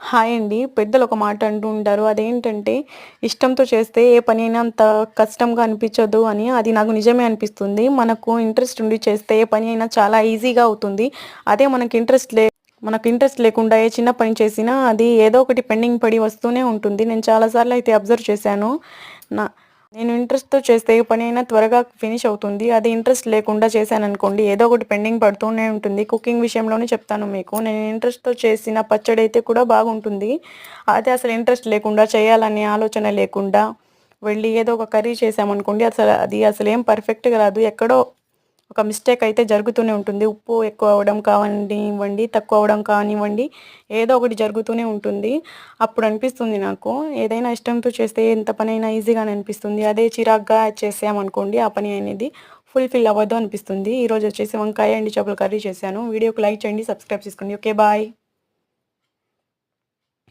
Hi అండి. పెద్దలు ఒక మాట అంటూ ఉంటారు. అదేంటంటే, ఇష్టంతో చేస్తే ఏ పనైనా అంత కష్టంగా అనిపించదు అని. అది నాకు నిజమే అనిపిస్తుంది. మనకు ఇంట్రెస్ట్ ఉండి చేస్తే ఏ పని అయినా చాలా ఈజీగా అవుతుంది. అదే మనకు ఇంట్రెస్ట్ లేకుండా ఏ చిన్న పని చేసినా అది ఏదో ఒకటి పెండింగ్ పడి వస్తూనే ఉంటుంది. నేను చాలా సార్లు అయితే అబ్జర్వ్ చేశాను. నా నేను ఇంట్రెస్ట్‌తో చేస్తే ఏ పనైనా త్వరగా ఫినిష్ అవుతుంది. అదే ఇంట్రెస్ట్ లేకుండా చేశాననుకోండి ఏదో ఒకటి పెండింగ్ పడుతూనే ఉంటుంది. కుకింగ్ విషయంలోనే చెప్తాను మీకు. నేను ఇంట్రెస్ట్‌తో చేసిన పచ్చడైతే కూడా బాగుంటుంది. అదే అసలు ఇంట్రెస్ట్ లేకుండా చేయాలనే ఆలోచన లేకుండా వెళ్ళి ఏదో ఒక కర్రీ చేశామనుకోండి అది అసలేం పర్ఫెక్ట్‌గా రాదు. ఎక్కడో ఒక మిస్టేక్ అయితే జరుగుతూనే ఉంటుంది. ఉప్పు ఎక్కువ అవ్వడం కానివ్వండి, తక్కువ అవ్వడం కానివ్వండి, ఏదో ఒకటి జరుగుతూనే ఉంటుంది. అప్పుడు అనిపిస్తుంది నాకు ఏదైనా ఇష్టంతో చేస్తే ఎంత పనైనా ఈజీగానే అనిపిస్తుంది. అదే చిరాకుగా చేసామనుకోండి ఆ పని అనేది ఫుల్‌ఫిల్ అవ్వదు అనిపిస్తుంది. ఈరోజు వచ్చేసి వంకాయ, ఎండు చేపల కర్రీ చేశాను. వీడియోకి లైక్ చేయండి, సబ్స్క్రైబ్ చేసుకోండి. ఓకే. బాయ్.